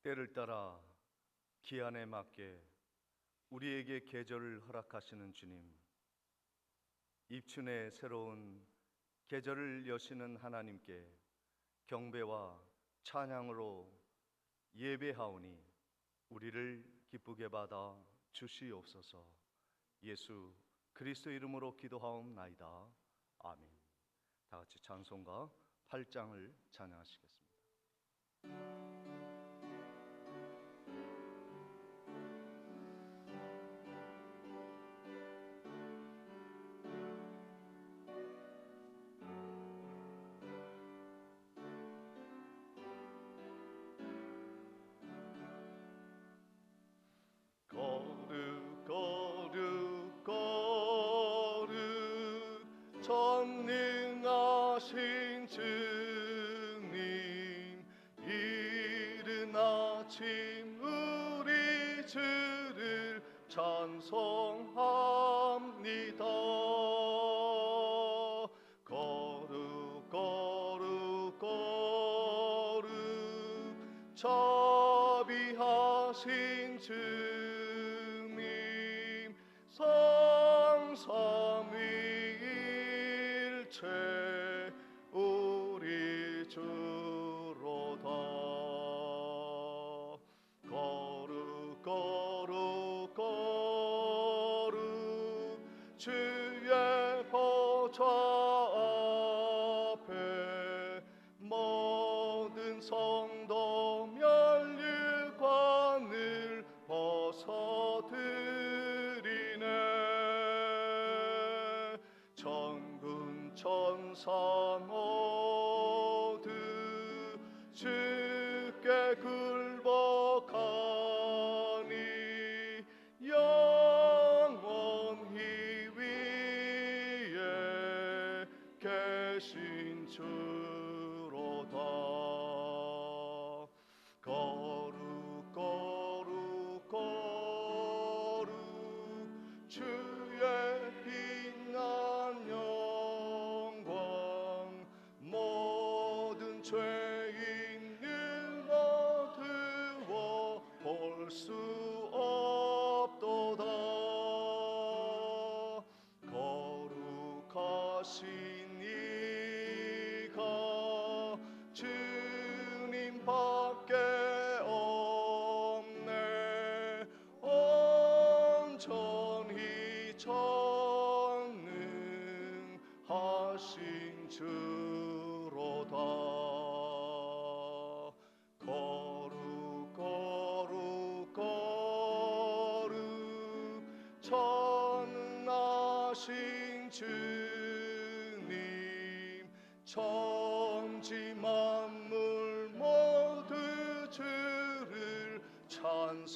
때를 따라 기한에 맞게 우리에게 계절을 허락하시는 주님, 입춘의 새로운 계절을 여시는 하나님께 경배와 찬양으로 예배하오니 우리를 기쁘게 받아 주시옵소서. 예수 그리스도 이름으로 기도하옵나이다. 아멘. 다 같이 찬송가 8장을 찬양하시겠습니다. 거룩 거룩 거룩 전능하신 주님, 이른 아침 우리 주를 찬송합니다. 거룩 거룩 거룩 자비하신 주님, 성삼위일체 우리 주로다. 거룩 거룩 거룩 주의 보좌 앞에 모든 성도 면류관을 벗어드리네. 천군 천사 모두 주께 굴복하니 영원히 위에 계신 주로다. 거룩 거룩 거룩 주의 빛난 영광, 모든 죄인 늘어두어 볼 수 없도다. 거룩하신 이가 주님밖에 없네. 온전히 전능하신 주로다. 거룩 거룩 거룩 전능하신 주님, 천지 만물 모두 주를 찬송합니다.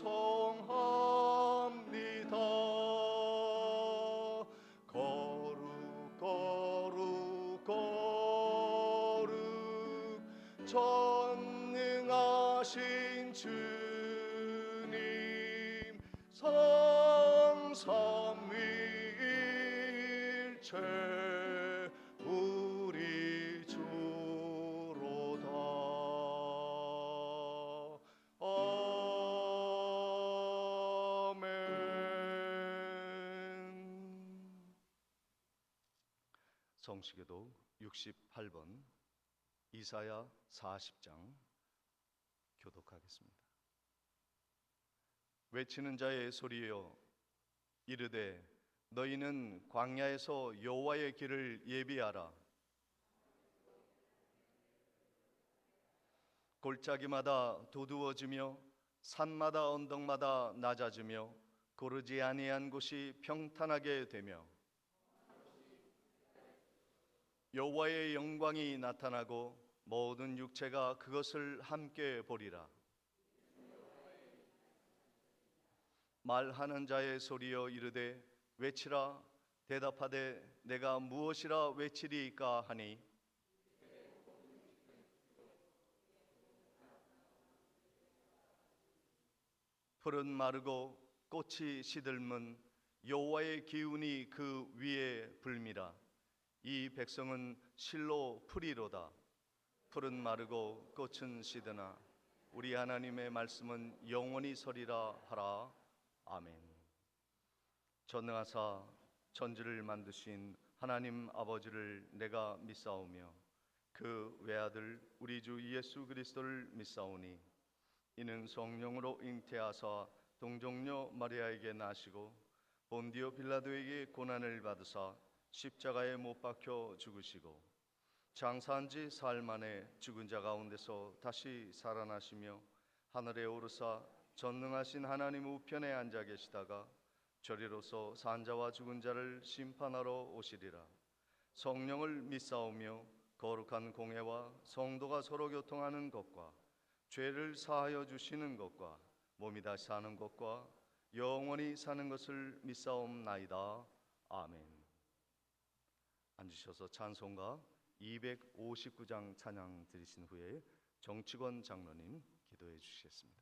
거룩 거룩 거룩 전능하신 주님, 성삼위일체 우리 주로다. 아멘. 성시교독 68번 이사야 40장 교독하겠습니다. 외치는 자의 소리여, 이르되 너희는 광야에서 여호와의 길을 예비하라. 골짜기마다 두두워지며 산마다 언덕마다 낮아지며 고르지 아니한 곳이 평탄하게 되며 여호와의 영광이 나타나고 모든 육체가 그것을 함께 보리라. 말하는 자의 소리여, 이르되 외치라. 대답하되 내가 무엇이라 외치리이까 하니, 풀은 마르고 꽃이 시들면 여호와의 기운이 그 위에 불미라. 이 백성은 실로 풀이로다. 풀은 마르고 꽃은 시드나 우리 하나님의 말씀은 영원히 서리라 하라. 아멘. 전능하사 천지를 만드신 하나님 아버지를 내가 믿사오며 그 외아들 우리 주 예수 그리스도를 믿사오니 이는 성령으로 잉태하사 동정녀 마리아에게 나시고 본디오 빌라도에게 고난을 받으사 십자가에 못 박혀 죽으시고 장사한 지 사흘 만에 죽은 자 가운데서 다시 살아나시며 하늘에 오르사 전능하신 하나님 우편에 앉아 계시다가 저리로서 산자와 죽은 자를 심판하러 오시리라. 성령을 믿사오며 거룩한 공회와 성도가 서로 교통하는 것과 죄를 사하여 주시는 것과 몸이 다시 사는 것과 영원히 사는 것을 믿사옵나이다. 아멘. 앉으셔서 찬송가 259장 찬양 드리신 후에 정치권 장로님 기도해 주시겠습니다.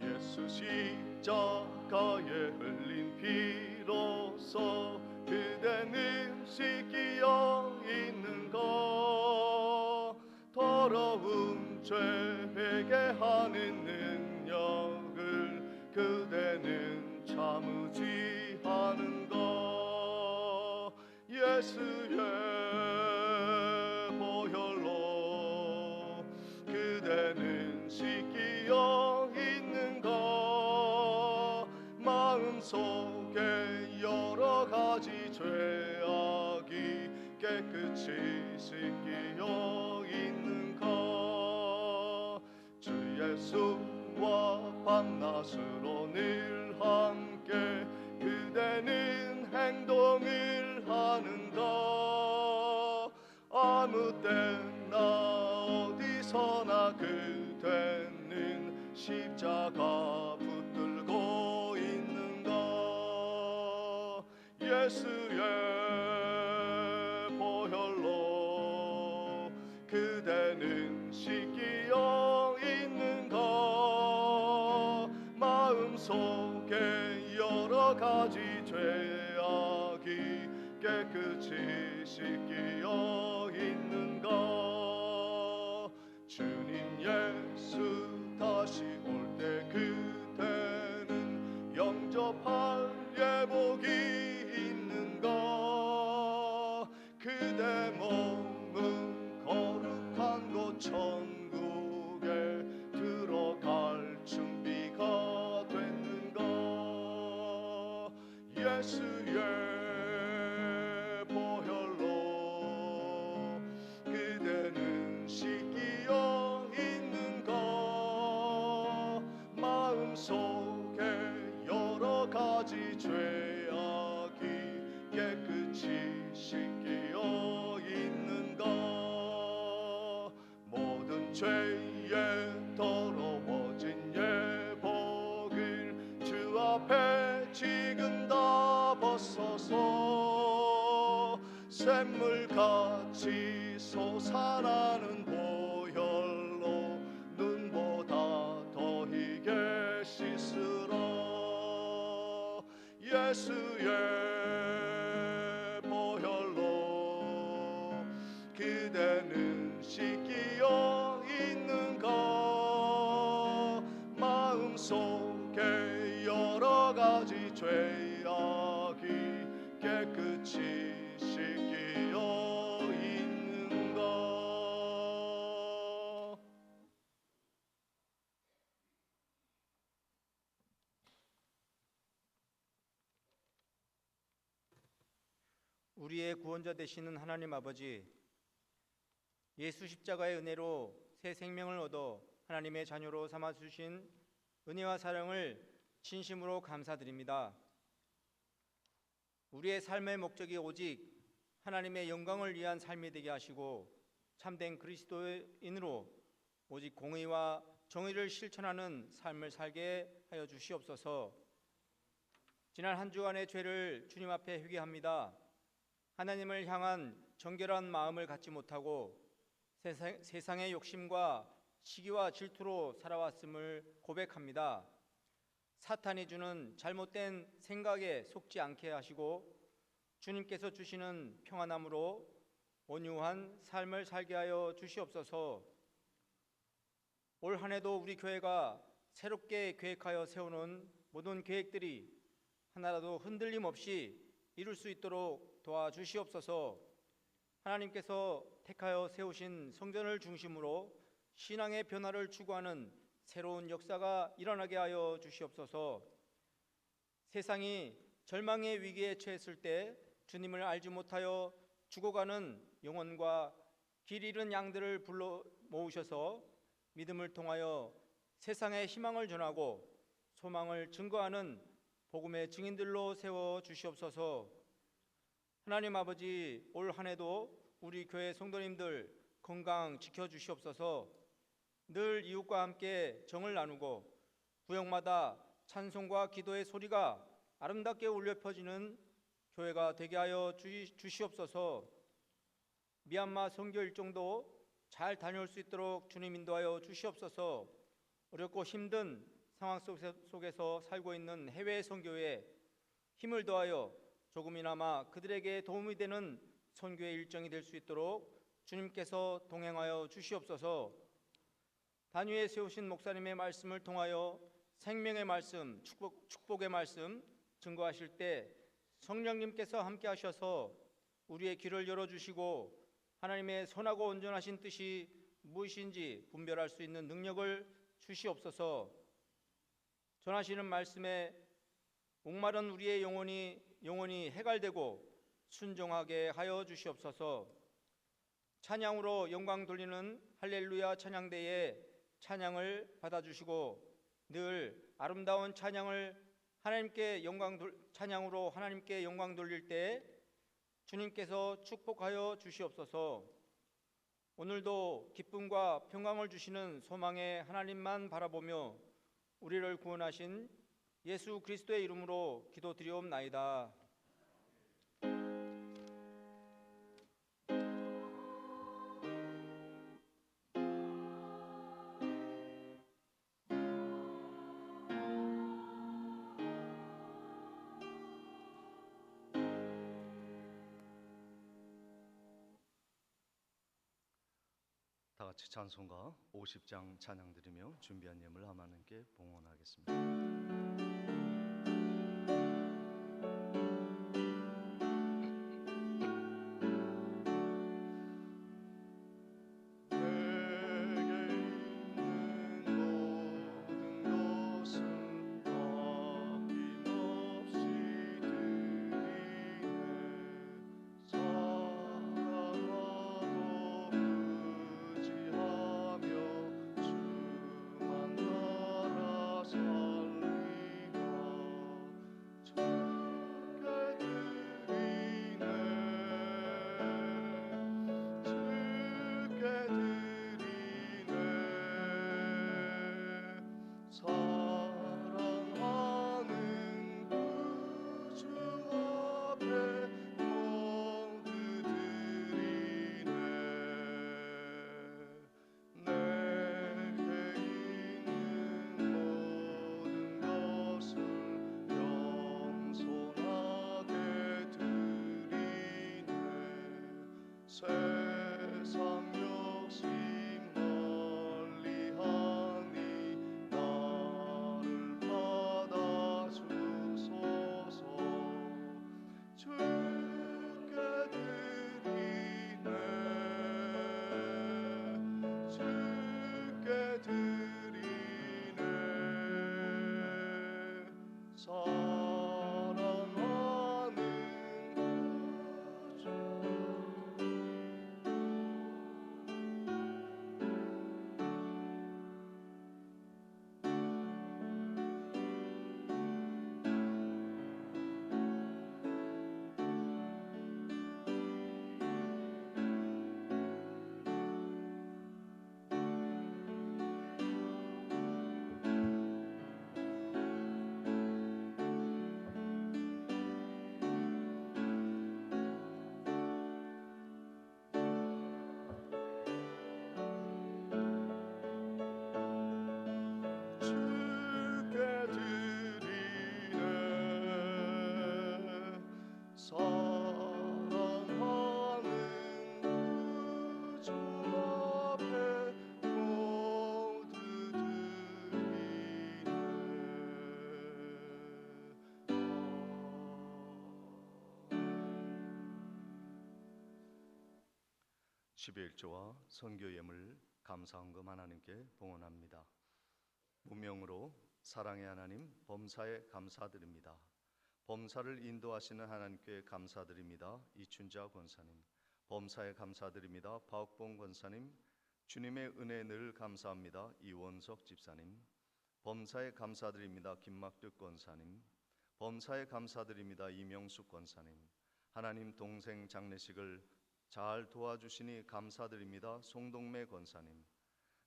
예수 십자가에 흘린 피로써 그대는 씻기어 있는가. 더러운 죄 회개하는 능력을 그대는 참으지 않은가. 예수의 보혈로 그대는 씻기어 있는가. 마음속에 여러 가지 죄악이 깨끗이 씻기어 있는가. 주 예수와 밤낮으로 늘 함께 그대는 행동을 하는가. 아무 때나 어디서나 그대는 십자가 붙들고 있는가. 예수의 보혈로 그대는 씻기어 있는가. 마음속에 여러 가지 죄악이 깨끗이 씻기어 있는가. 주님 예수 다시 올 때 그대는 영접할 예복이 있는가. 그대 몸은 거룩한 곳 천국에 들어갈 준비가 됐는가. 예수의 보혈로 그대는 씻기어 있는가. 마음속에 여러 가지 죄악이 깨끗이 씻기어 있는가. 모든 죄에 더러워진 예복을 주 앞에 지금 다 벗어서 샘물같이 솟아나는 보혈로 눈보다 더 희게 씻으라. 예수의 보혈로 그대는 씻기어 있는가. 마음속에 여러 가지 죄악이 깨끗이 씻기어 있는가. 우리의 구원자 되시는 하나님 아버지, 예수 십자가의 은혜로 새 생명을 얻어 하나님의 자녀로 삼아 주신 은혜와 사랑을 진심으로 감사드립니다. 우리의 삶의 목적이 오직 하나님의 영광을 위한 삶이 되게 하시고 참된 그리스도인으로 오직 공의와 정의를 실천하는 삶을 살게 하여 주시옵소서. 지난 한 주간의 죄를 주님 앞에 회개합니다. 하나님을 향한 정결한 마음을 갖지 못하고 세상의 욕심과 시기와 질투로 살아왔음을 고백합니다. 사탄이 주는 잘못된 생각에 속지 않게 하시고 주님께서 주시는 평안함으로 온유한 삶을 살게 하여 주시옵소서. 올 한 해도 우리 교회가 새롭게 계획하여 세우는 모든 계획들이 하나라도 흔들림 없이 이룰 수 있도록 도와주시옵소서. 하나님께서 택하여 세우신 성전을 중심으로 신앙의 변화를 추구하는 새로운 역사가 일어나게 하여 주시옵소서. 세상이 절망의 위기에 처했을 때 주님을 알지 못하여 죽어가는 영혼과 길 잃은 양들을 불러 모으셔서 믿음을 통하여 세상에 희망을 전하고 소망을 증거하는 복음의 증인들로 세워 주시옵소서. 하나님 아버지, 올 한 해도 우리 교회 성도님들 건강 지켜 주시옵소서. 늘 이웃과 함께 정을 나누고 구역마다 찬송과 기도의 소리가 아름답게 울려 퍼지는 교회가 되게 하여 주시옵소서. 미얀마 선교 일정도 잘 다녀올 수 있도록 주님 인도하여 주시옵소서. 어렵고 힘든 상황 속에서 살고 있는 해외 선교에 힘을 더하여 조금이나마 그들에게 도움이 되는 선교의 일정이 될 수 있도록 주님께서 동행하여 주시옵소서. 단위에 세우신 목사님의 말씀을 통하여 생명의 말씀, 축복의 말씀 증거하실 때 성령님께서 함께 하셔서 우리의 귀를 열어주시고 하나님의 선하고 온전하신 뜻이 무엇인지 분별할 수 있는 능력을 주시옵소서. 전하시는 말씀에 목마른 우리의 영혼이 해갈되고 순종하게 하여 주시옵소서. 찬양으로 영광 돌리는 할렐루야 찬양대에 찬양을 받아주시고 늘 아름다운 찬양으로 하나님께 영광 돌릴 때 주님께서 축복하여 주시옵소서. 오늘도 기쁨과 평강을 주시는 소망의 하나님만 바라보며 우리를 구원하신 예수 그리스도의 이름으로 기도드리옵나이다. 다 같이 찬송가 50장 찬양 드리며 준비한 예물 하나님께 봉헌하겠습니다. 11조와 선교 예물 감사헌금 하나님께 봉헌합니다. 무명으로 사랑의 하나님 범사에 감사드립니다. 범사를 인도하시는 하나님께 감사드립니다. 이춘자 권사님, 범사에 감사드립니다. 박봉 권사님, 주님의 은혜 늘 감사합니다. 이원석 집사님, 범사에 감사드립니다. 김막득 권사님, 범사에 감사드립니다. 이명숙 권사님, 하나님 동생 장례식을 잘 도와주시니 감사드립니다. 송동매 권사님,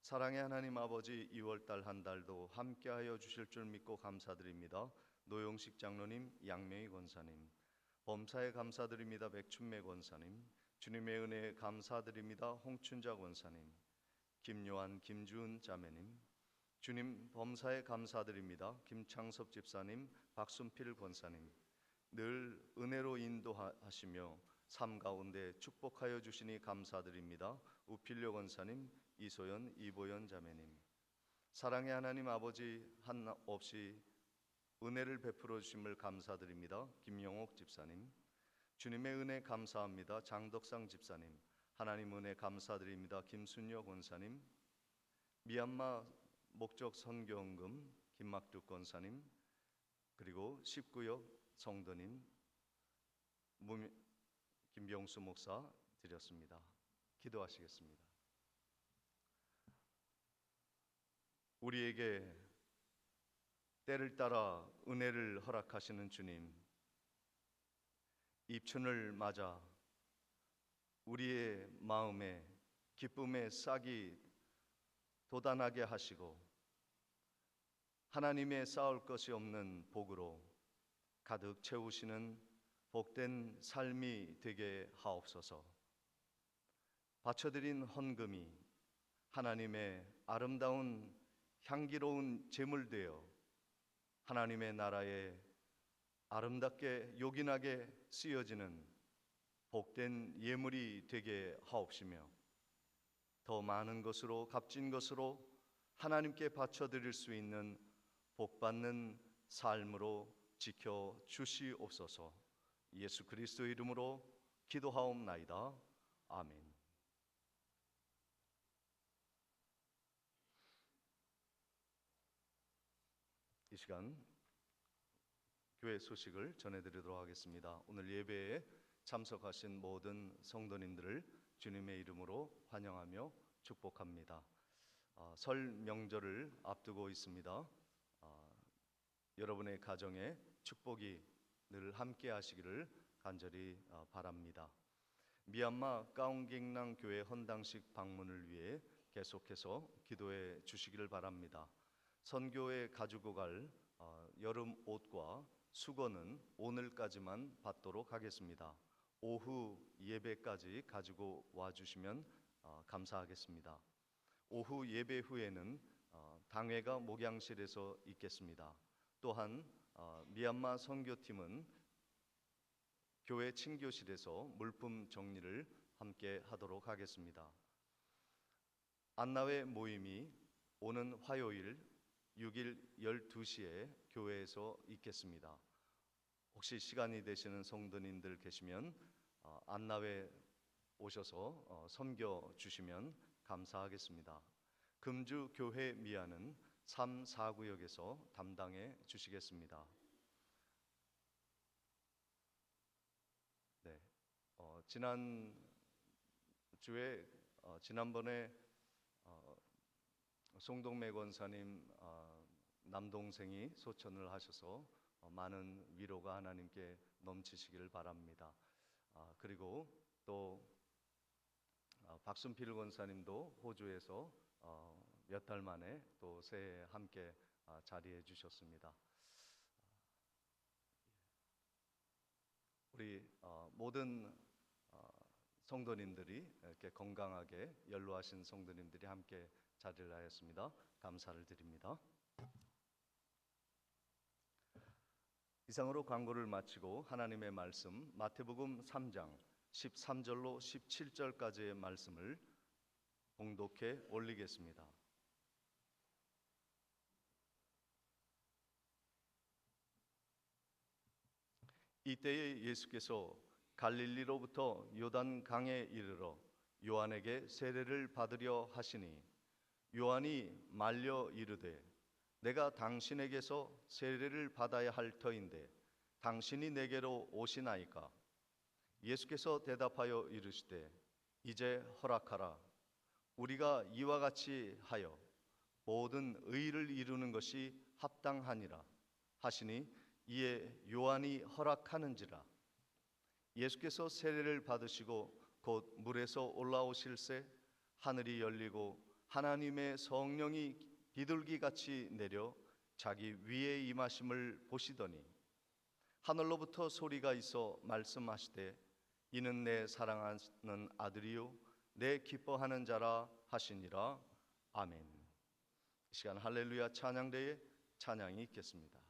사랑의 하나님 아버지 2월달 한 달도 함께하여 주실 줄 믿고 감사드립니다. 노용식 장로님, 양명희 권사님, 범사에 감사드립니다. 백춘매 권사님, 주님의 은혜에 감사드립니다. 홍춘자 권사님, 김요한, 김주은 자매님, 주님 범사에 감사드립니다. 김창섭 집사님, 박순필 권사님, 늘 은혜로 인도하시며 삶 가운데 축복하여 주시니 감사드립니다. 우필려 권사님, 이소연, 이보연 자매님, 사랑의 하나님 아버지 한없이 은혜를 베풀어 주심을 감사드립니다. 김영옥 집사님, 주님의 은혜 감사합니다. 장덕상 집사님, 하나님 은혜 감사드립니다. 김순여 권사님, 미얀마 목적 선교헌금 김막두 권사님, 그리고 19역 성도님, 김병수 목사 드렸습니다. 기도하시겠습니다. 우리에게 때를 따라 은혜를 허락하시는 주님, 입춘을 맞아 우리의 마음에 기쁨의 싹이 돋아나게 하시고 하나님의 쌓을 것이 없는 복으로 가득 채우시는 복된 삶이 되게 하옵소서. 바쳐드린 헌금이 하나님의 아름다운 향기로운 제물 되어 하나님의 나라에 아름답게 요긴하게 쓰여지는 복된 예물이 되게 하옵시며 더 많은 것으로 값진 것으로 하나님께 바쳐드릴 수 있는 복받는 삶으로 지켜 주시옵소서. 예수 그리스도 이름으로 기도하옵나이다. 아멘. 이 시간 교회 소식을 전해드리도록 하겠습니다. 오늘 예배에 참석하신 모든 성도님들을 주님의 이름으로 환영하며 축복합니다. 설 명절을 앞두고 있습니다. 여러분의 가정에 축복이 늘 함께 하시기를 간절히 바랍니다. 미얀마 까옹갱랑 교회 헌당식 방문을 위해 계속해서 기도해 주시기를 바랍니다. 선교에 가지고 갈 여름 옷과 수건은 오늘까지만 받도록 하겠습니다. 오후 예배까지 가지고 와주시면 감사하겠습니다. 오후 예배 후에는 당회가 목양실에서 있겠습니다. 또한 미얀마 선교팀은 교회 친교실에서 물품 정리를 함께 하도록 하겠습니다. 안나회 모임이 오는 화요일 6일 12시에 교회에서 있겠습니다. 혹시 시간이 되시는 성도님들 계시면 안나회 오셔서 섬겨 주시면 감사하겠습니다. 금주 교회 미아는 3, 4구역에서 담당해 주시겠습니다. 네, 지난번에 송동매 권사님 남동생이 소천을 하셔서 많은 위로가 하나님께 넘치시기를 바랍니다. 그리고 또 박순필 권사님도 호주에서 몇 달 만에 또 새해에 함께 자리해 주셨습니다. 우리 모든 성도님들이 이렇게 건강하게 연로하신 성도님들이 함께 자리를 하였습니다. 감사를 드립니다. 이상으로 광고를 마치고 하나님의 말씀 마태복음 3장 13절로 17절까지의 말씀을 봉독해 올리겠습니다. 이때에 예수께서 갈릴리로부터 요단 강에 이르러 요한에게 세례를 받으려 하시니 요한이 말려 이르되 내가 당신에게서 세례를 받아야 할 터인데 당신이 내게로 오시나이까? 예수께서 대답하여 이르시되 이제 허락하라. 우리가 이와 같이 하여 모든 의를 이루는 것이 합당하니라 하시니 이에 요한이 허락하는지라. 예수께서 세례를 받으시고 곧 물에서 올라오실새 하늘이 열리고 하나님의 성령이 비둘기같이 내려 자기 위에 임하심을 보시더니 하늘로부터 소리가 있어 말씀하시되 이는 내 사랑하는 아들이요 내 기뻐하는 자라 하시니라. 아멘. 이 시간 할렐루야 찬양대에 찬양이 있겠습니다.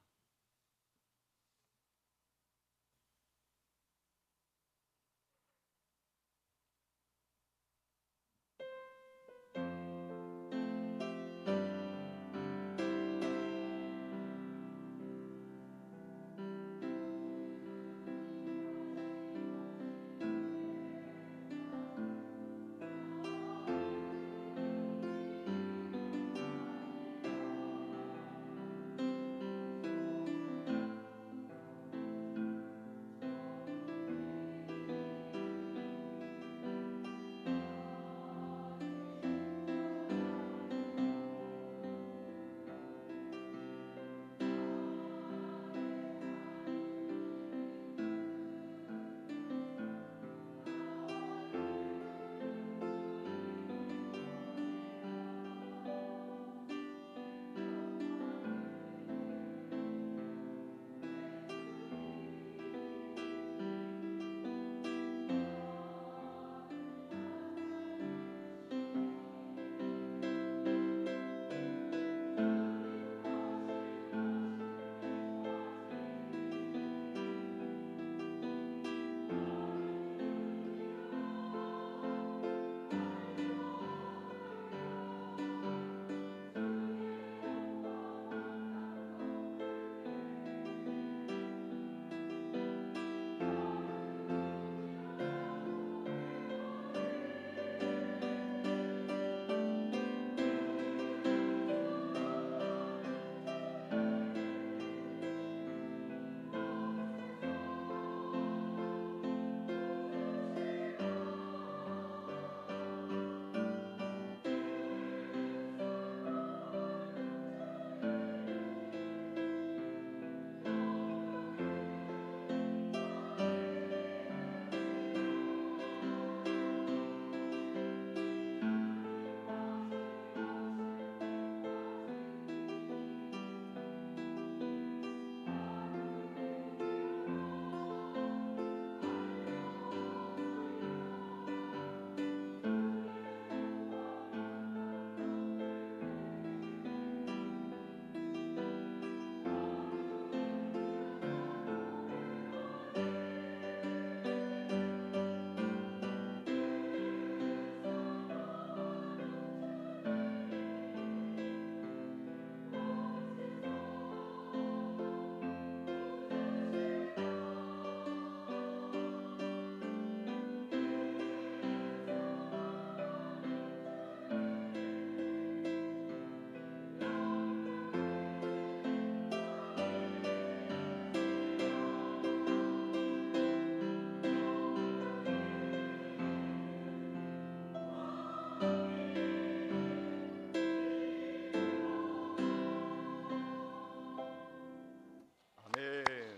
아멘.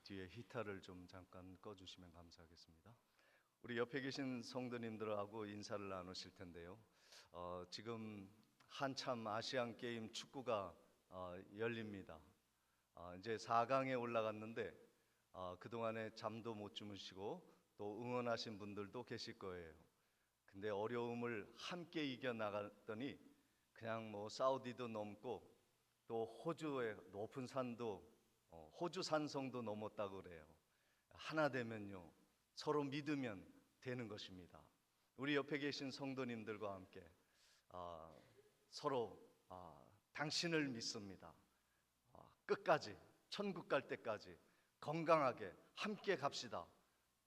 뒤에 히타를 좀 잠깐 꺼주시면 감사하겠습니다. 우리 옆에 계신 성도님들하고 인사를 나누실 텐데요. 지금 한참 아시안 게임 축구가 열립니다. 이제 4강에 올라갔는데 그동안에 잠도 못 주무시고 또 응원하신 분들도 계실 거예요. 근데 어려움을 함께 이겨 나갔더니 그냥 뭐 사우디도 넘고 또 호주의 높은 산도 호주 산성도 넘었다고 그래요. 하나 되면요 서로 믿으면 되는 것입니다. 우리 옆에 계신 성도님들과 함께 서로 당신을 믿습니다. 끝까지 천국 갈 때까지 건강하게 함께 갑시다.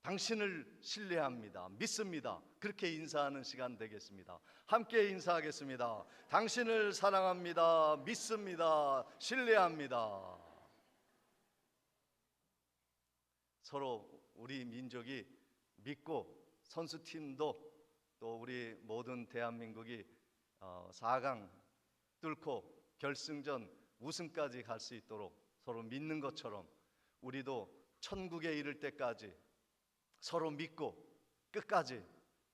당신을 신뢰합니다. 믿습니다. 그렇게 인사하는 시간 되겠습니다. 함께 인사하겠습니다. 당신을 사랑합니다. 믿습니다. 신뢰합니다. 서로 우리 민족이 믿고 선수팀도 또 우리 모든 대한민국이 4강 뚫고 결승전 우승까지 갈 수 있도록 서로 믿는 것처럼 우리도 천국에 이를 때까지 서로 믿고 끝까지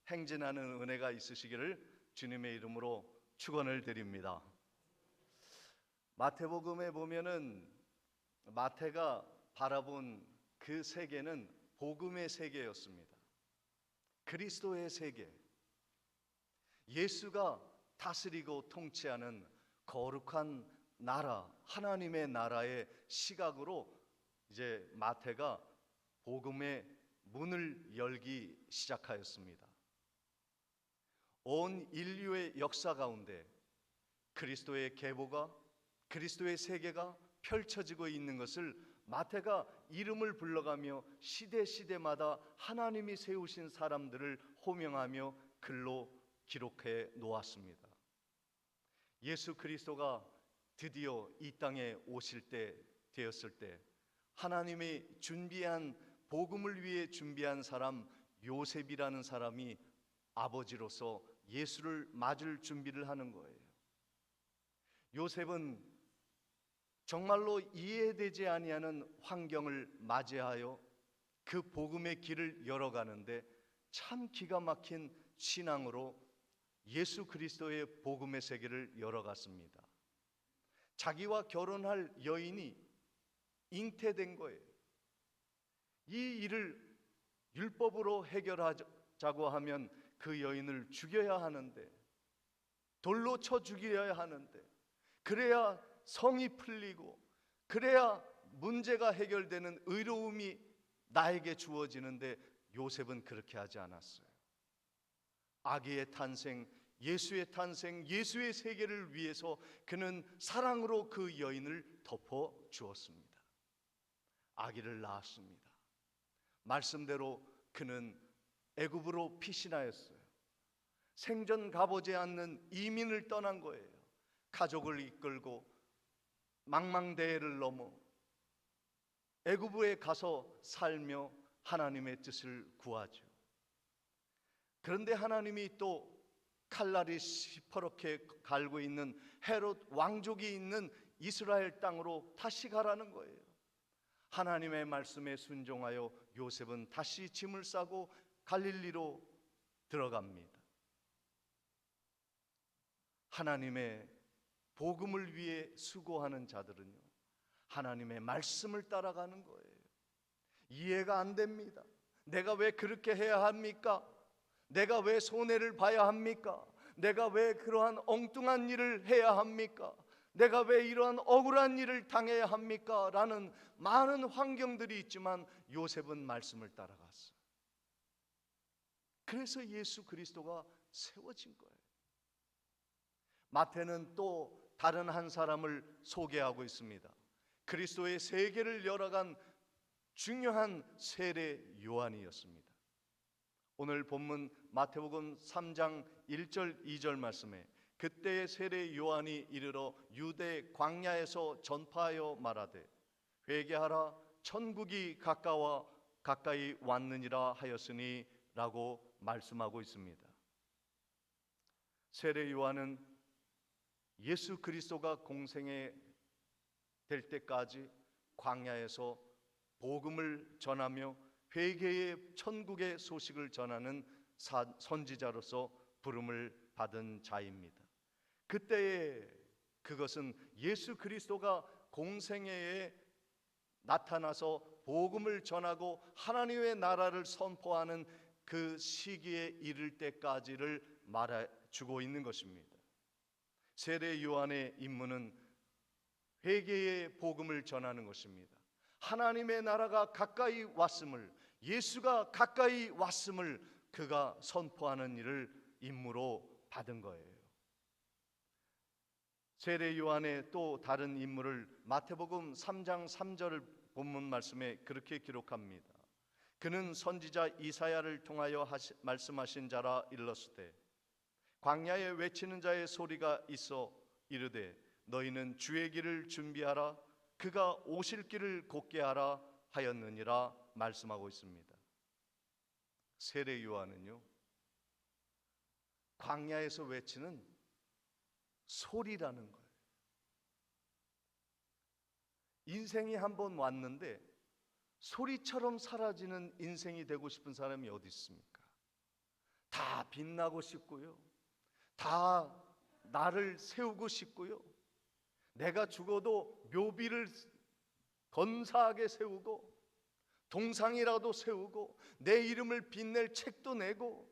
행진하는 은혜가 있으시기를 주님의 이름으로 축원을 드립니다. 마태복음에 보면은 마태가 바라본 그 세계는 복음의 세계였습니다. 그리스도의 세계, 예수가 다스리고 통치하는 거룩한 나라, 하나님의 나라의 시각으로 이제 마태가 복음의 문을 열기 시작하였습니다. 온 인류의 역사 가운데 그리스도의 계보가, 그리스도의 세계가 펼쳐지고 있는 것을 마태가 이름을 불러가며 시대마다 하나님이 세우신 사람들을 호명하며 글로 기록해 놓았습니다. 예수 그리스도가 드디어 이 땅에 오실 때 되었을 때 하나님이 준비한 복음을 위해 준비한 사람 요셉이라는 사람이 아버지로서 예수를 맞을 준비를 하는 거예요. 요셉은 정말로 이해되지 아니하는 환경을 맞이하여 그 복음의 길을 열어가는데 참 기가 막힌 신앙으로 예수 그리스도의 복음의 세계를 열어갔습니다. 자기와 결혼할 여인이 잉태된 거예요. 이 일을 율법으로 해결하자고 하면 그 여인을 죽여야 하는데, 돌로 쳐 죽여야 하는데, 그래야 성이 풀리고 그래야 문제가 해결되는 의로움이 나에게 주어지는데 요셉은 그렇게 하지 않았어요. 아기의 탄생, 예수의 탄생, 예수의 세계를 위해서 그는 사랑으로 그 여인을 덮어 주었습니다. 아기를 낳았습니다. 말씀대로 그는 애굽으로 피신하였어요. 생전 가보지 않는 이민을 떠난 거예요. 가족을 이끌고 망망대해를 넘어 애굽에 가서 살며 하나님의 뜻을 구하죠. 그런데 하나님이 또 칼날이 시퍼렇게 갈고 있는 헤롯 왕족이 있는 이스라엘 땅으로 다시 가라는 거예요. 하나님의 말씀에 순종하여 요셉은 다시 짐을 싸고 갈릴리로 들어갑니다. 하나님의 복음을 위해 수고하는 자들은요, 하나님의 말씀을 따라가는 거예요. 이해가 안 됩니다. 내가 왜 그렇게 해야 합니까? 내가 왜 손해를 봐야 합니까? 내가 왜 그러한 엉뚱한 일을 해야 합니까? 내가 왜 이러한 억울한 일을 당해야 합니까? 라는 많은 환경들이 있지만 요셉은 말씀을 따라갔어요. 그래서 예수 그리스도가 세워진 거예요. 마태는 또 다른 한 사람을 소개하고 있습니다. 그리스도의 세계를 열어간 중요한 세례 요한이었습니다. 오늘 본문 마태복음 3장 1절 2절 말씀에 그때의 세례 요한이 이르러 유대 광야에서 전파하여 말하되 회개하라 천국이 가까이 왔느니라 하였으니 라고 말씀하고 있습니다. 세례 요한은 예수 그리스도가 공생에 될 때까지 광야에서 복음을 전하며 회개의 천국의 소식을 전하는 선지자로서 부름을 받은 자입니다. 그때에 그것은 예수 그리스도가 공생애에 나타나서 복음을 전하고 하나님의 나라를 선포하는 그 시기에 이를 때까지를 말해주고 있는 것입니다. 세례 요한의 임무는 회개의 복음을 전하는 것입니다. 하나님의 나라가 가까이 왔음을, 예수가 가까이 왔음을 그가 선포하는 일을 임무로 받은 거예요. 세례 요한의 또 다른 임무를 마태복음 3장 3절을 본문 말씀에 그렇게 기록합니다. 그는 선지자 이사야를 통하여 말씀하신 자라 일렀으되 광야에 외치는 자의 소리가 있어 이르되 너희는 주의 길을 준비하라 그가 오실 길을 곧게 하라 하였느니라 말씀하고 있습니다. 세례 요한은요, 광야에서 외치는 소리라는 거예요. 인생이 한번 왔는데 소리처럼 사라지는 인생이 되고 싶은 사람이 어디 있습니까? 다 빛나고 싶고요, 다 나를 세우고 싶고요, 내가 죽어도 묘비를 건사하게 세우고 동상이라도 세우고 내 이름을 빛낼 책도 내고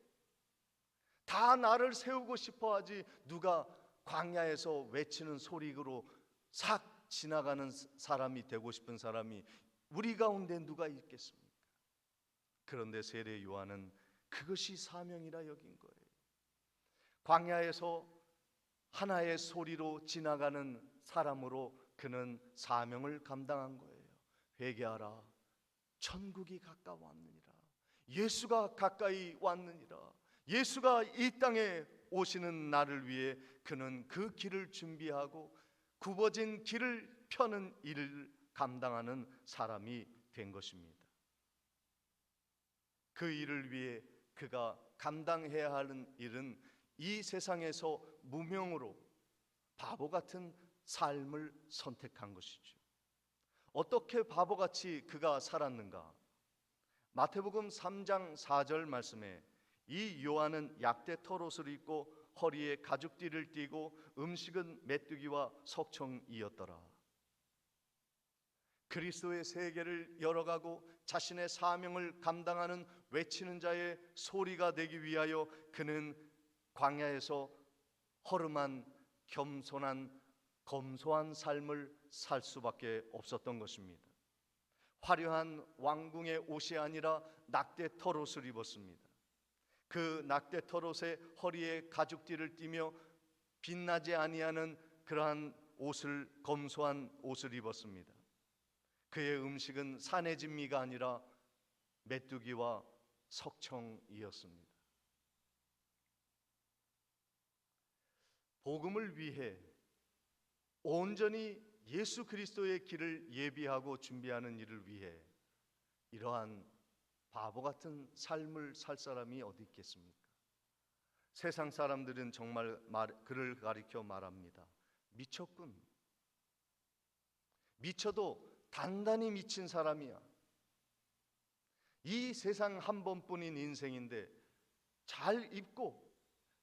다 나를 세우고 싶어 하지, 누가 광야에서 외치는 소리로 싹 지나가는 사람이 되고 싶은 사람이 우리 가운데 누가 있겠습니까? 그런데 세례 요한은 그것이 사명이라 여긴 거예요. 광야에서 하나의 소리로 지나가는 사람으로 그는 사명을 감당한 거예요. 회개하라, 천국이 가까웠느니라, 예수가 가까이 왔느니라, 예수가 이 땅에 오시는 날을 위해 그는 그 길을 준비하고 굽어진 길을 펴는 일을 감당하는 사람이 된 것입니다. 그 일을 위해 그가 감당해야 하는 일은 이 세상에서 무명으로 바보 같은 삶을 선택한 것이죠. 어떻게 바보같이 그가 살았는가? 마태복음 3장 4절 말씀에 이 요한은 약대 털옷을 입고 허리에 가죽띠를 띠고 음식은 메뚜기와 석청이었더라. 그리스도의 세계를 열어가고 자신의 사명을 감당하는 외치는 자의 소리가 되기 위하여 그는 광야에서 허름한 겸손한 검소한 삶을 살 수밖에 없었던 것입니다. 화려한 왕궁의 옷이 아니라 낙대 털옷을 입었습니다. 그 낙대 털옷에 허리에 가죽띠를 띠며 빛나지 아니하는 그러한 옷을, 검소한 옷을 입었습니다. 그의 음식은 산의 진미가 아니라 메뚜기와 석청이었습니다. 복음을 위해 온전히 예수 그리스도의 길을 예비하고 준비하는 일을 위해 이러한 바보 같은 삶을 살 사람이 어디 있겠습니까? 세상 사람들은 정말 그를 가리켜 말합니다. 미쳤군. 미쳐도 단단히 미친 사람이야. 이 세상 한 번뿐인 인생인데 잘 입고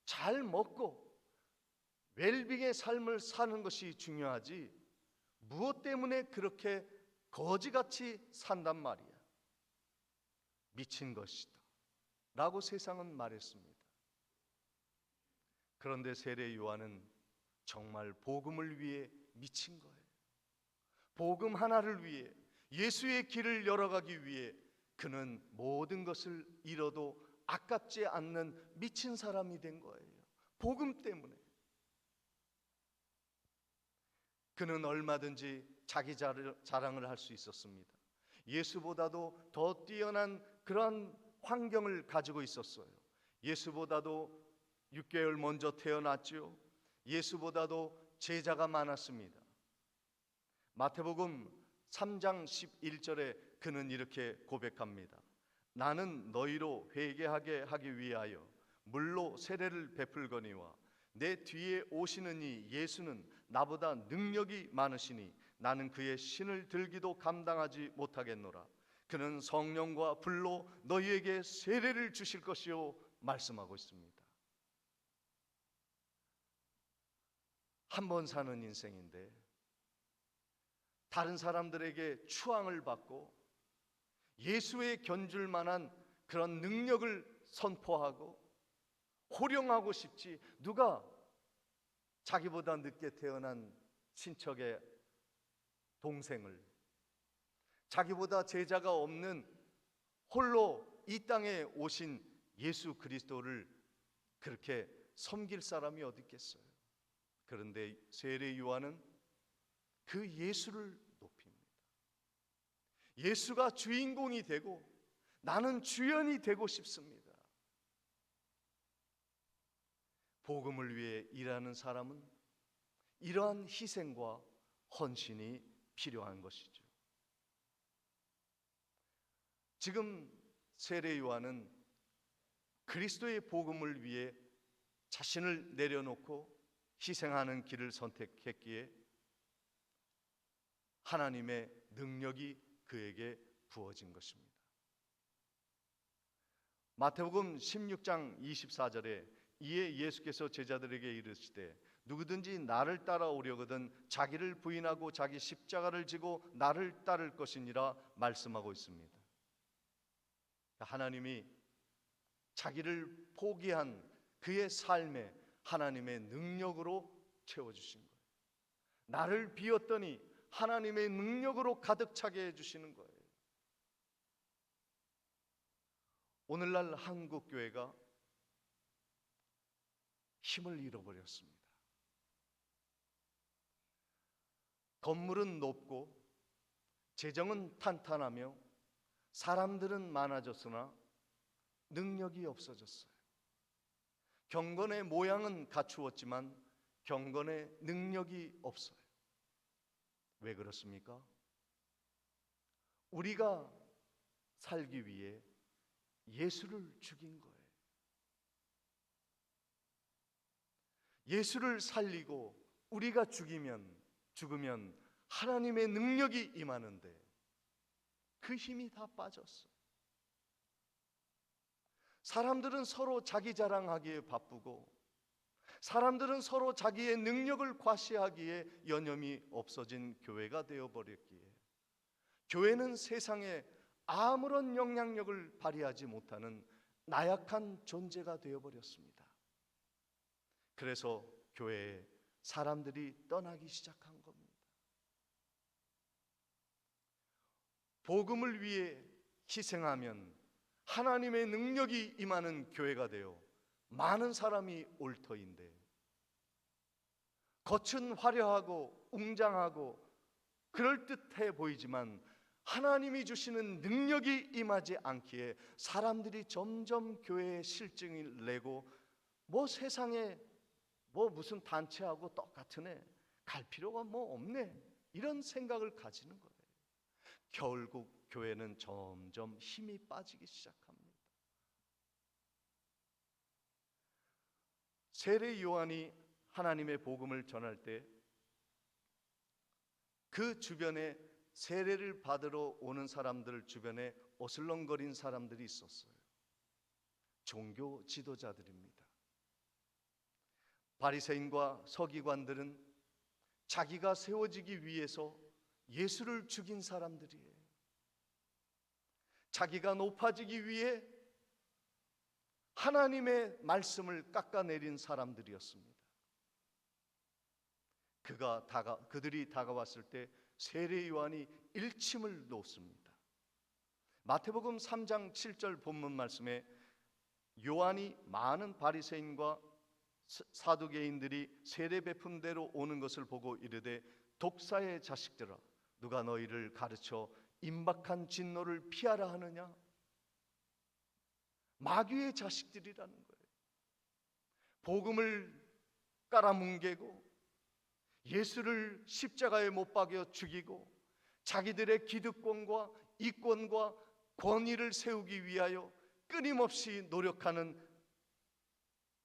잘 먹고 웰빙의 삶을 사는 것이 중요하지 무엇 때문에 그렇게 거지같이 산단 말이야. 미친 것이다 라고 세상은 말했습니다. 그런데 세례 요한은 정말 복음을 위해 미친 거예요. 복음 하나를 위해, 예수의 길을 열어가기 위해 그는 모든 것을 잃어도 아깝지 않는 미친 사람이 된 거예요. 복음 때문에. 그는 얼마든지 자기 자랑을 할 수 있었습니다. 예수보다도 더 뛰어난 그러한 환경을 가지고 있었어요. 예수보다도 6개월 먼저 태어났지요. 예수보다도 제자가 많았습니다. 마태복음 3장 11절에 그는 이렇게 고백합니다. 나는 너희로 회개하게 하기 위하여 물로 세례를 베풀거니와 내 뒤에 오시는 이 예수는 나보다 능력이 많으시니 나는 그의 신을 들기도 감당하지 못하겠노라. 그는 성령과 불로 너희에게 세례를 주실 것이요 말씀하고 있습니다. 한 번 사는 인생인데 다른 사람들에게 추앙을 받고 예수의 견줄 만한 그런 능력을 선포하고 호령하고 싶지, 누가 자기보다 늦게 태어난 친척의 동생을, 자기보다 제자가 없는 홀로 이 땅에 오신 예수 그리스도를 그렇게 섬길 사람이 어디 있겠어요? 그런데 세례 요한은 그 예수를 높입니다. 예수가 주인공이 되고 나는 주연이 되고 싶습니다. 복음을 위해 일하는 사람은 이러한 희생과 헌신이 필요한 것이죠. 지금 세례 요한은 그리스도의 복음을 위해 자신을 내려놓고 희생하는 길을 선택했기에 하나님의 능력이 그에게 부어진 것입니다. 마태복음 16장 24절에 이에 예수께서 제자들에게 이르시되 누구든지 나를 따라오려거든 자기를 부인하고 자기 십자가를 지고 나를 따를 것이니라 말씀하고 있습니다. 하나님이 자기를 포기한 그의 삶에 하나님의 능력으로 채워주신 거예요. 나를 비웠더니 하나님의 능력으로 가득 차게 해주시는 거예요. 오늘날 한국교회가 힘을 잃어버렸습니다. 건물은 높고 재정은 탄탄하며 사람들은 많아졌으나 능력이 없어졌어요. 경건의 모양은 갖추었지만 경건의 능력이 없어요. 왜 그렇습니까? 우리가 살기 위해 예수를 죽인 거예요. 예수를 살리고 우리가 죽으면 하나님의 능력이 임하는데 그 힘이 다 빠졌어. 사람들은 서로 자기 자랑하기에 바쁘고 사람들은 서로 자기의 능력을 과시하기에 여념이 없어진 교회가 되어버렸기에 교회는 세상에 아무런 영향력을 발휘하지 못하는 나약한 존재가 되어버렸습니다. 그래서 교회에 사람들이 떠나기 시작한 겁니다. 복음을 위해 희생하면 하나님의 능력이 임하는 교회가 되어 많은 사람이 올 터인데 겉은 화려하고 웅장하고 그럴듯해 보이지만 하나님이 주시는 능력이 임하지 않기에 사람들이 점점 교회에 실증을 내고 세상에 무슨 단체하고 똑같으네, 갈 필요가 없네, 이런 생각을 가지는 거예요. 결국 교회는 점점 힘이 빠지기 시작합니다. 세례 요한이 하나님의 복음을 전할 때 그 주변에 세례를 받으러 오는 사람들 주변에 어슬렁거린 사람들이 있었어요. 종교 지도자들입니다. 바리새인과 서기관들은 자기가 세워지기 위해서 예수를 죽인 사람들이에요. 자기가 높아지기 위해 하나님의 말씀을 깎아내린 사람들이었습니다. 그들이 다가왔을 때 세례 요한이 일침을 놓습니다. 마태복음 3장 7절 본문 말씀에 요한이 많은 바리새인과 사두개인들이 세례 베푼대로 오는 것을 보고 이르되 독사의 자식들아 누가 너희를 가르쳐 임박한 진노를 피하라 하느냐? 마귀의 자식들이라는 거예요. 복음을 깔아뭉개고 예수를 십자가에 못 박여 죽이고 자기들의 기득권과 이권과 권위를 세우기 위하여 끊임없이 노력하는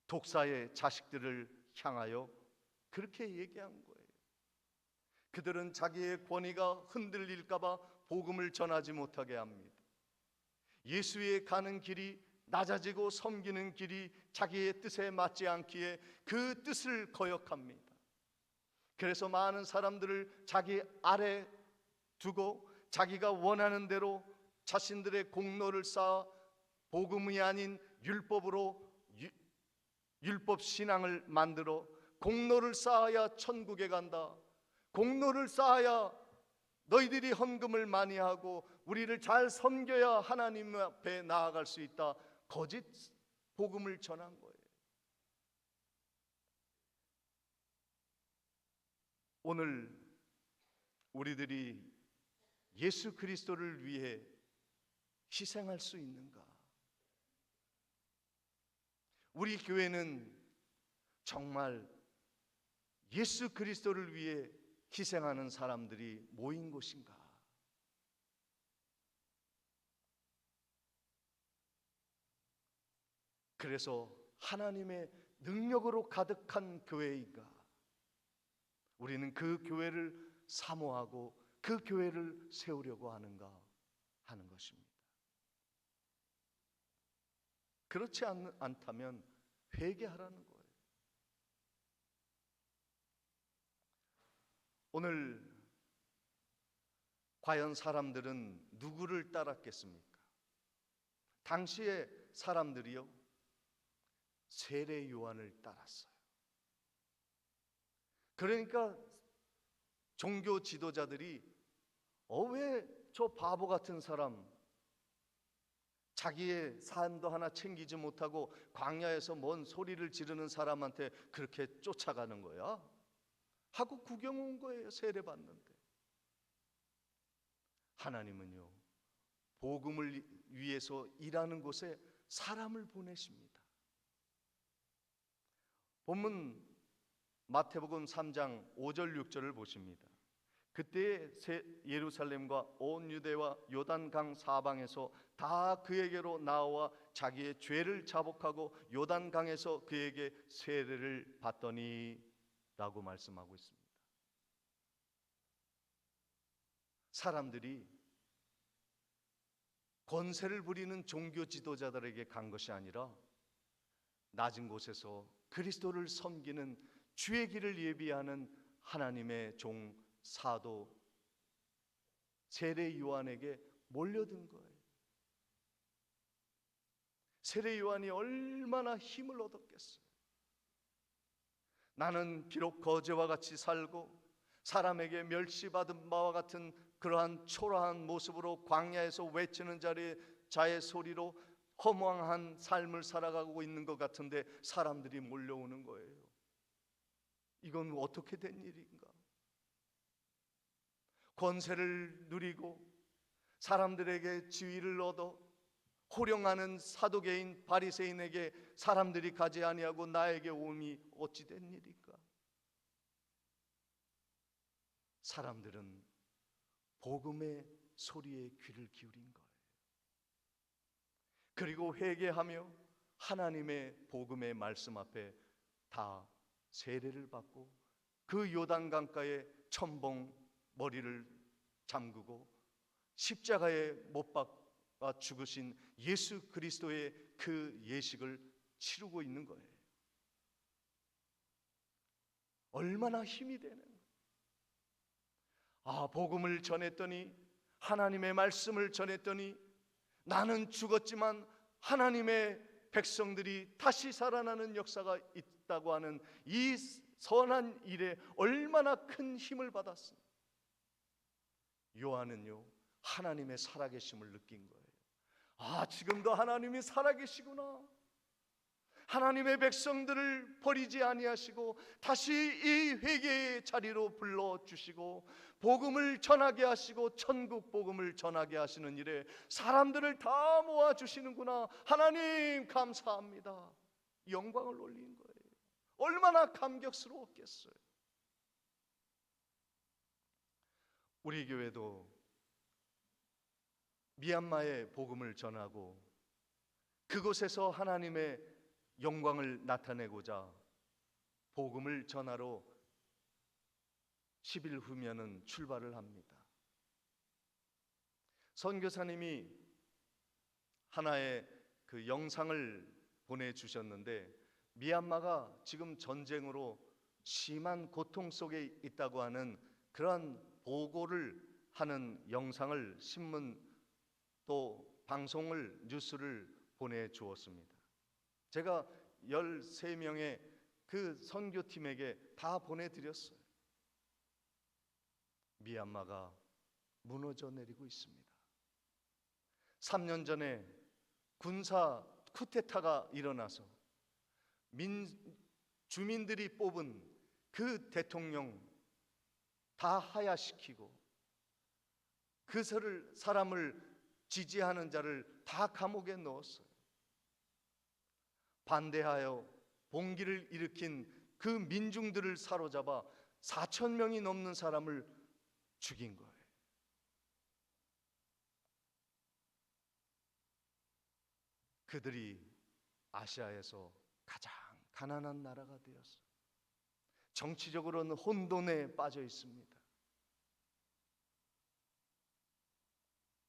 독사의 자식들을 향하여 그렇게 얘기한 거예요. 그들은 자기의 권위가 흔들릴까 봐 복음을 전하지 못하게 합니다. 예수의 가는 길이 낮아지고 섬기는 길이 자기의 뜻에 맞지 않기에 그 뜻을 거역합니다. 그래서 많은 사람들을 자기 아래 두고 자기가 원하는 대로 자신들의 공로를 쌓아 복음이 아닌 율법으로 율법 신앙을 만들어 공로를 쌓아야 천국에 간다, 공로를 쌓아야 너희들이 헌금을 많이 하고 우리를 잘 섬겨야 하나님 앞에 나아갈 수 있다, 거짓 복음을 전한 거예요. 오늘 우리들이 예수 그리스도를 위해 희생할 수 있는가? 우리 교회는 정말 예수 그리스도를 위해 희생하는 사람들이 모인 곳인가? 그래서 하나님의 능력으로 가득한 교회인가? 우리는 그 교회를 사모하고 그 교회를 세우려고 하는가 하는 것입니다. 그렇지 않다면 회개하라는 거예요. 오늘 과연 사람들은 누구를 따랐겠습니까? 당시의 사람들이요, 세례 요한을 따랐어요. 그러니까 종교 지도자들이 왜 저 바보 같은 사람, 자기의 삶도 하나 챙기지 못하고 광야에서 뭔 소리를 지르는 사람한테 그렇게 쫓아가는 거야? 하고 구경 온 거예요. 세례 받는데. 하나님은요, 복음을 위해서 일하는 곳에 사람을 보내십니다. 본문 마태복음 3장 5절 6절을 보십니다. 그때 예루살렘과 온 유대와 요단강 사방에서 다 그에게로 나와 자기의 죄를 자복하고 요단강에서 그에게 세례를 받더니 라고 말씀하고 있습니다. 사람들이 권세를 부리는 종교 지도자들에게 간 것이 아니라 낮은 곳에서 그리스도를 섬기는 주의 길을 예비하는 하나님의 종 사도 세례 요한에게 몰려든 거예요. 세례 요한이 얼마나 힘을 얻었겠어요. 나는 비록 거제와 같이 살고 사람에게 멸시받은 바와 같은 그러한 초라한 모습으로 광야에서 외치는 자의 소리로 허망한 삶을 살아가고 있는 것 같은데 사람들이 몰려오는 거예요. 이건 어떻게 된 일인가? 권세를 누리고 사람들에게 지위를 얻어 호령하는 사두개인 바리새인에게 사람들이 가지 아니하고 나에게 오니 어찌 된 일인가? 사람들은 복음의 소리에 귀를 기울인 거예요. 그리고 회개하며 하나님의 복음의 말씀 앞에 다 세례를 받고 그 요단강가에 첨벙 머리를 잠그고 십자가에 못 박아 죽으신 예수 그리스도의 그 예식을 치르고 있는 거예요. 얼마나 힘이 되는 거예요. 복음을 전했더니, 하나님의 말씀을 전했더니 나는 죽었지만 하나님의 백성들이 다시 살아나는 역사가 있다고 하는 이 선한 일에 얼마나 큰 힘을 받았습니까? 요한은요, 하나님의 살아계심을 느낀 거예요. 지금도 하나님이 살아계시구나. 하나님의 백성들을 버리지 아니하시고 다시 이 회개의 자리로 불러주시고 복음을 전하게 하시고 천국 복음을 전하게 하시는 일에 사람들을 다 모아주시는구나. 하나님 감사합니다. 영광을 올린 거예요. 얼마나 감격스러웠겠어요. 우리 교회도 미얀마에 복음을 전하고 그곳에서 하나님의 영광을 나타내고자 복음을 전하러 10일 후면은 출발을 합니다. 선교사님이 하나의 그 영상을 보내주셨는데 미얀마가 지금 전쟁으로 심한 고통 속에 있다고 하는 그러한 보고를 하는 영상을 신문 또 방송을 뉴스를 보내주었습니다. 제가 13명의 그 선교팀에게 다 보내드렸어요. 미얀마가 무너져 내리고 있습니다. 3년 전에 군사 쿠데타가 일어나서 주민들이 뽑은 그 대통령 다 하야시키고 사람을 지지하는 자를 다 감옥에 넣었어요. 반대하여 봉기를 일으킨 그 민중들을 사로잡아 4천 명이 넘는 사람을 죽인 거예요. 그들이 아시아에서 가장 가난한 나라가 되었어요. 정치적으로는 혼돈에 빠져 있습니다.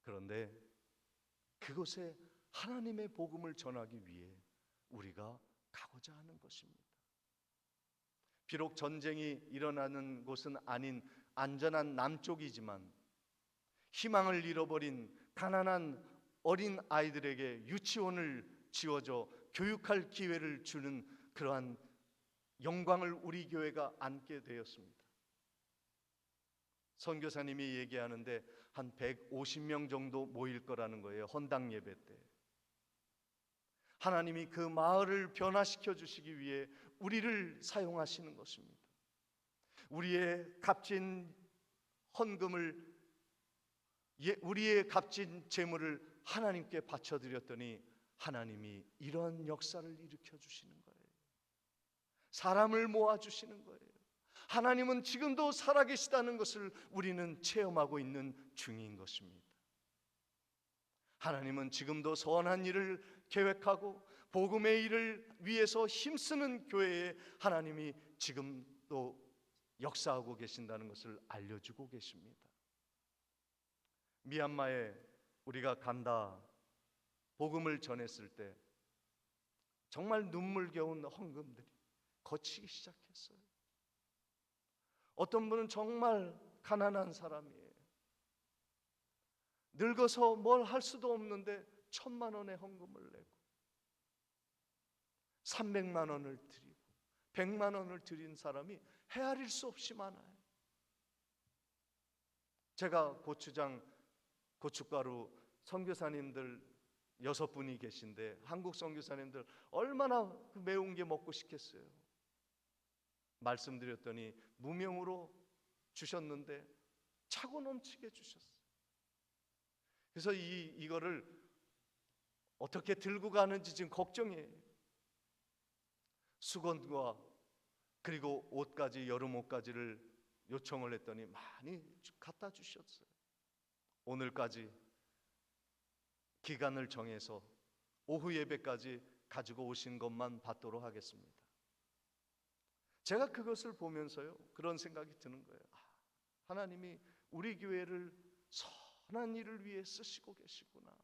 그런데 그곳에 하나님의 복음을 전하기 위해 우리가 가고자 하는 것입니다. 비록 전쟁이 일어나는 곳은 아닌 안전한 남쪽이지만 희망을 잃어버린 가난한 어린 아이들에게 유치원을 지어줘 교육할 기회를 주는 그러한 영광을 우리 교회가 안게 되었습니다. 선교사님이 얘기하는데 한 150명 정도 모일 거라는 거예요. 헌당 예배 때. 하나님이 그 마을을 변화시켜 주시기 위해 우리를 사용하시는 것입니다. 우리의 값진 헌금을, 우리의 값진 재물을 하나님께 바쳐드렸더니 하나님이 이런 역사를 일으켜 주시는 거예요. 사람을 모아주시는 거예요. 하나님은 지금도 살아계시다는 것을 우리는 체험하고 있는 중인 것입니다. 하나님은 지금도 선한 일을 계획하고 복음의 일을 위해서 힘쓰는 교회에 하나님이 지금도 역사하고 계신다는 것을 알려주고 계십니다. 미얀마에 우리가 간다 복음을 전했을 때 정말 눈물겨운 헌금들이 거치기 시작했어요. 어떤 분은 정말 가난한 사람이에요. 늙어서 뭘 할 수도 없는데 1,000만 원의 헌금을 내고 300만 원을 드리고 100만 원을 드린 사람이 헤아릴 수 없이 많아요. 제가 고추장, 고춧가루 선교사님들 6분이 계신데 한국 선교사님들 얼마나 매운 게 먹고 싶겠어요. 말씀드렸더니 무명으로 주셨는데 차고 넘치게 주셨어요. 그래서 이거를 어떻게 들고 가는지 지금 걱정이에요. 수건과 그리고 옷까지, 여름 옷까지를 요청을 했더니 많이 갖다 주셨어요. 오늘까지 기간을 정해서 오후 예배까지 가지고 오신 것만 받도록 하겠습니다. 제가 그것을 보면서요, 그런 생각이 드는 거예요. 하나님이 우리 교회를 선한 일을 위해 쓰시고 계시구나.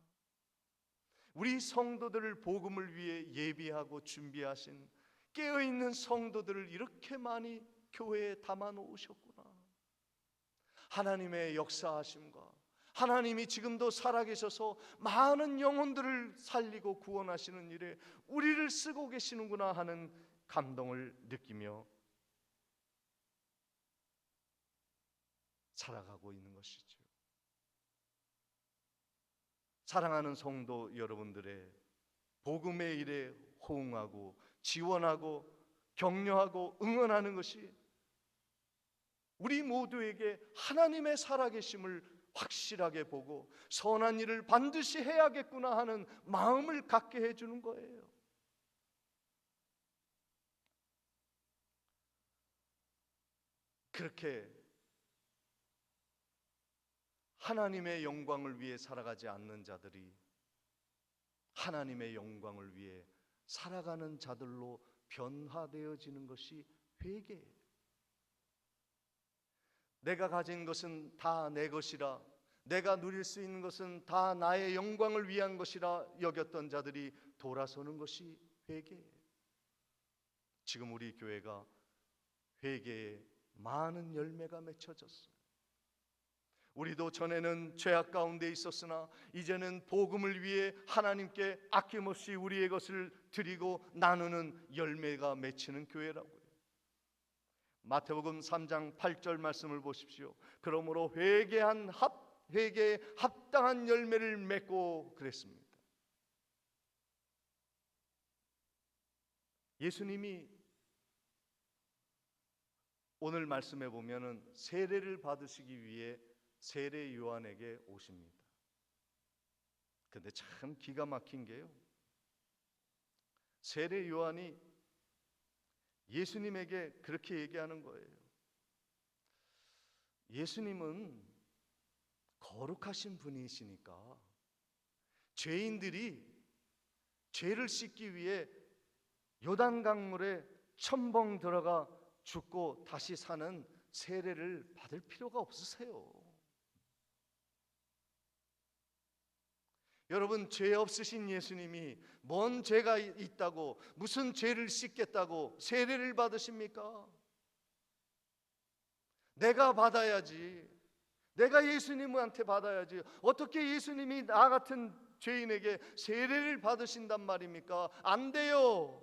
우리 성도들을 복음을 위해 예비하고 준비하신 깨어있는 성도들을 이렇게 많이 교회에 담아 놓으셨구나. 하나님의 역사하심과 하나님이 지금도 살아계셔서 많은 영혼들을 살리고 구원하시는 일에 우리를 쓰고 계시는구나 하는 감동을 느끼며 살아가고 있는 것이죠. 사랑하는 성도 여러분들의 복음의 일에 호응하고 지원하고 격려하고 응원하는 것이 우리 모두에게 하나님의 살아계심을 확실하게 보고 선한 일을 반드시 해야겠구나 하는 마음을 갖게 해주는 거예요. 그렇게 하나님의 영광을 위해 살아가지 않는 자들이 하나님의 영광을 위해 살아가는 자들로 변화되어지는 것이 회개예요. 내가 가진 것은 다 내 것이라, 내가 누릴 수 있는 것은 다 나의 영광을 위한 것이라 여겼던 자들이 돌아서는 것이 회개예요. 지금 우리 교회가 회개에 많은 열매가 맺혀졌어요. 우리도 전에는 죄악 가운데 있었으나 이제는 복음을 위해 하나님께 아낌없이 우리의 것을 드리고 나누는 열매가 맺히는 교회라고요. 마태복음 3장 8절 말씀을 보십시오. 그러므로 회개에 합당한 열매를 맺고 그랬습니다. 예수님이 오늘 말씀해 보면은 세례를 받으시기 위해 세례 요한에게 오십니다. 근데 참 기가 막힌 게요, 세례 요한이 예수님에게 그렇게 얘기하는 거예요. 예수님은 거룩하신 분이시니까 죄인들이 죄를 씻기 위해 요단강물에 첨벙 들어가 죽고 다시 사는 세례를 받을 필요가 없으세요. 여러분, 죄 없으신 예수님이 뭔 죄가 있다고, 무슨 죄를 씻겠다고 세례를 받으십니까? 내가 받아야지. 내가 예수님한테 받아야지. 어떻게 예수님이 나 같은 죄인에게 세례를 받으신단 말입니까? 안 돼요.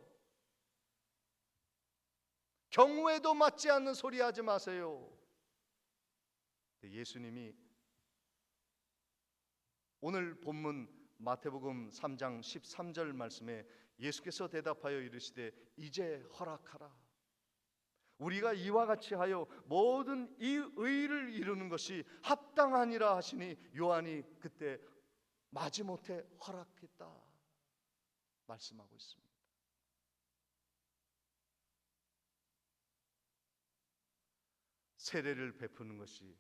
경우에도 맞지 않는 소리 하지 마세요. 예수님이 오늘 본문 마태복음 3장 13절 말씀에 예수께서 대답하여 이르시되 이제 허락하라. 우리가 이와 같이 하여 모든 이 의를 이루는 것이 합당하니라 하시니 요한이 그때 마지못해 허락했다 말씀하고 있습니다. 세례를 베푸는 것이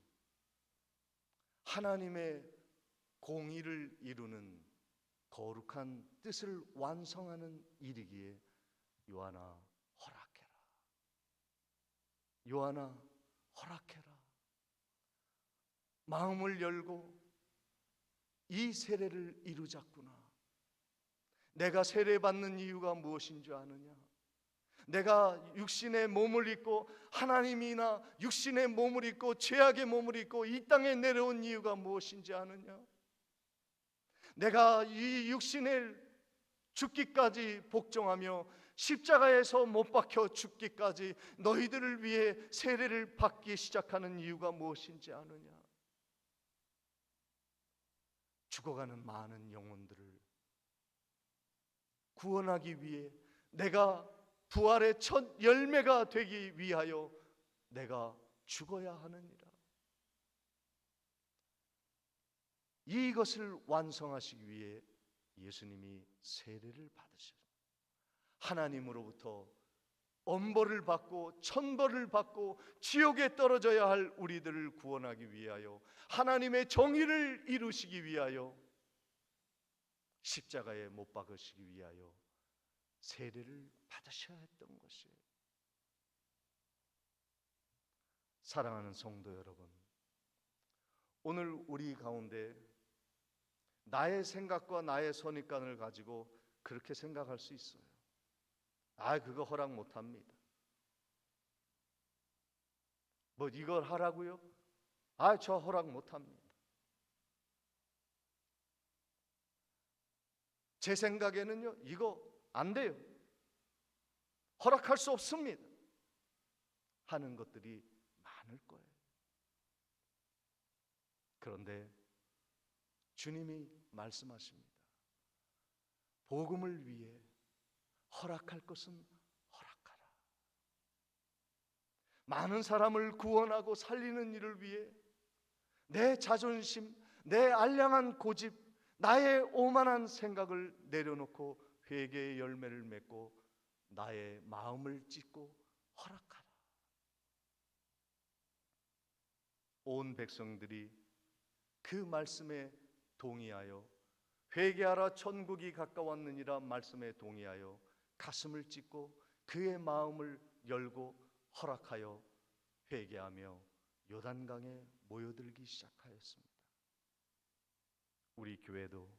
하나님의 공의를 이루는 거룩한 뜻을 완성하는 일이기에 요한아 허락해라. 요한아 허락해라. 마음을 열고 이 세례를 이루자꾸나. 내가 세례받는 이유가 무엇인 줄 아느냐? 내가 육신의 몸을 입고 하나님이나 육신의 몸을 입고 죄악의 몸을 입고 이 땅에 내려온 이유가 무엇인지 아느냐? 내가 이 육신을 죽기까지 복종하며 십자가에서 못 박혀 죽기까지 너희들을 위해 세례를 받기 시작하는 이유가 무엇인지 아느냐? 죽어가는 많은 영혼들을 구원하기 위해 내가 부활의 첫 열매가 되기 위하여 내가 죽어야 하느니라. 이것을 완성하시기 위해 예수님이 세례를 받으셨습니다. 하나님으로부터 엄벌을 받고 천벌을 받고 지옥에 떨어져야 할 우리들을 구원하기 위하여 하나님의 정의를 이루시기 위하여 십자가에 못 박으시기 위하여 세례를 받으셔야 했던 것이에요. 사랑하는 성도 여러분, 오늘 우리 가운데 나의 생각과 나의 선입관을 가지고 그렇게 생각할 수 있어요. 그거 허락 못합니다. 뭐 이걸 하라고요? 저 허락 못합니다. 제 생각에는요, 이거 안 돼요. 허락할 수 없습니다. 하는 것들이 많을 거예요. 그런데 주님이 말씀하십니다. 복음을 위해 허락할 것은 허락하라. 많은 사람을 구원하고 살리는 일을 위해 내 자존심, 내 알량한 고집, 나의 오만한 생각을 내려놓고 회개의 열매를 맺고 나의 마음을 찢고 허락하라. 온 백성들이 그 말씀에 동의하여 회개하라 천국이 가까웠느니라 말씀에 동의하여 가슴을 찢고 그의 마음을 열고 허락하여 회개하며 요단강에 모여들기 시작하였습니다. 우리 교회도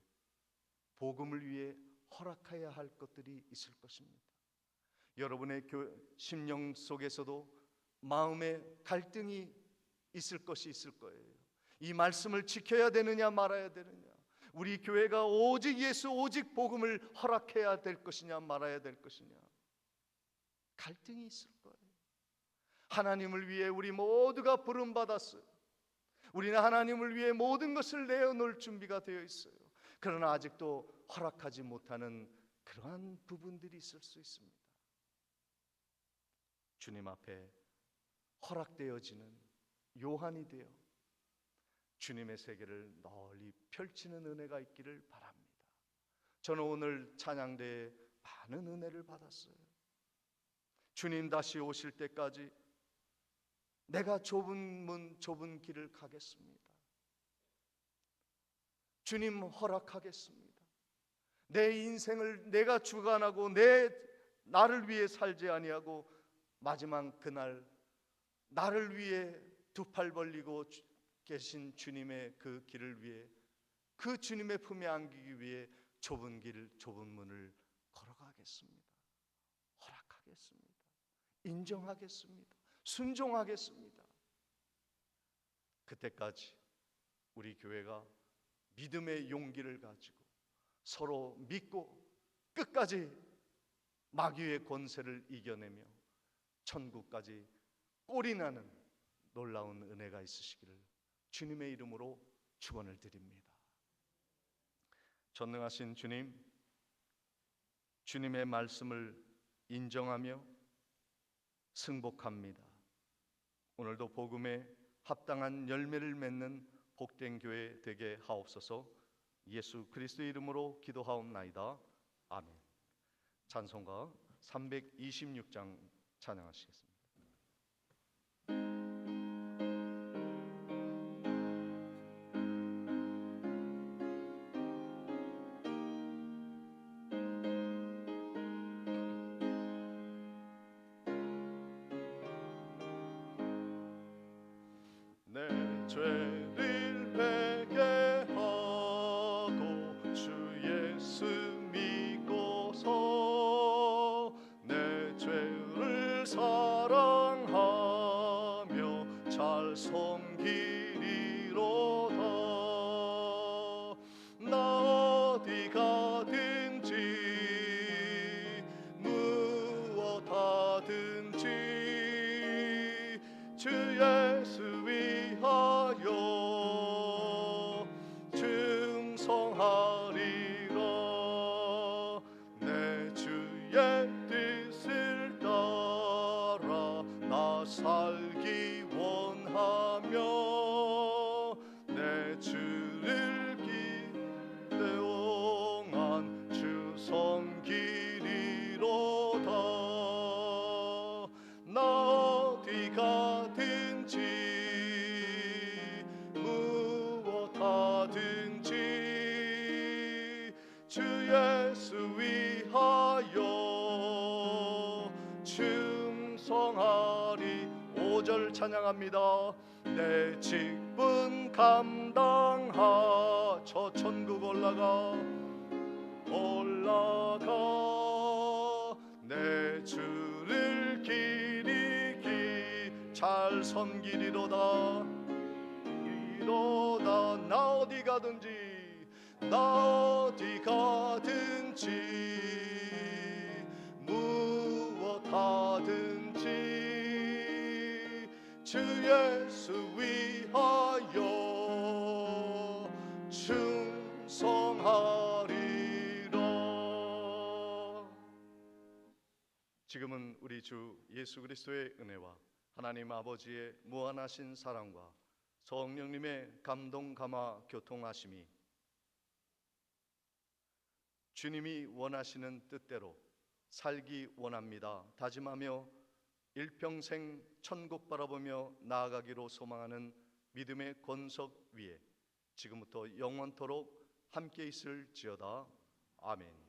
복음을 위해 허락해야 할 것들이 있을 것입니다. 여러분의 심령 속에서도 마음의 갈등이 있을 것이 있을 거예요. 이 말씀을 지켜야 되느냐 말아야 되느냐, 우리 교회가 오직 예수 오직 복음을 허락해야 될 것이냐 말아야 될 것이냐, 갈등이 있을 거예요. 하나님을 위해 우리 모두가 부름받았어요. 우리는 하나님을 위해 모든 것을 내어놓을 준비가 되어 있어요. 그러나 아직도 허락하지 못하는 그러한 부분들이 있을 수 있습니다. 주님 앞에 허락되어지는 요한이 되어 주님의 세계를 널리 펼치는 은혜가 있기를 바랍니다. 저는 오늘 찬양대에 많은 은혜를 받았어요. 주님 다시 오실 때까지 내가 좁은 문 좁은 길을 가겠습니다. 주님 허락하겠습니다. 내 인생을 내가 주관하고 나를 위해 살지 아니하고 마지막 그날 나를 위해 두 팔 벌리고 계신 주님의 그 길을 위해, 그 주님의 품에 안기기 위해 좁은 길 좁은 문을 걸어가겠습니다. 허락하겠습니다. 인정하겠습니다. 순종하겠습니다. 그때까지 우리 교회가 믿음의 용기를 가지고 서로 믿고 끝까지 마귀의 권세를 이겨내며 천국까지 꼴이 나는 놀라운 은혜가 있으시기를 주님의 이름으로 축원을 드립니다. 전능하신 주님, 주님의 말씀을 인정하며 승복합니다. 오늘도 복음에 합당한 열매를 맺는 복된 교회 되게 하옵소서. 예수 그리스도의 이름으로 기도하옵나이다. 아멘. 찬송가 326장 찬양하시겠습니다. 내 죄를 회개하고 주 예수 믿고서 내 죄를 사랑하며 잘 섬기리로다. 나 어디 가든지 무엇 하든지 주 예수 위하여 충성하리라. 내 주의 뜻을 따라 나 살기 원하며 내 주를 기대ong한 주 섬기리로다. 나 어디 가든지 무엇 하든지 주 예수 위하여 충성하리. 5절 찬양합니다. 내 직분 감당하 저 천국 올라가 내 주를 기리기 잘 섬기리로다. 나 어디 가든지 무엇 하든지 주 예수 위하여 충성하리라. 지금은 우리 주 예수 그리스도의 은혜와 하나님 아버지의 무한하신 사랑과 성령님의 감동 감화 교통하심이 주님이 원하시는 뜻대로 살기 원합니다 다짐하며 일평생 천국 바라보며 나아가기로 소망하는 믿음의 권석 위에 지금부터 영원토록 함께 있을지어다. 아멘.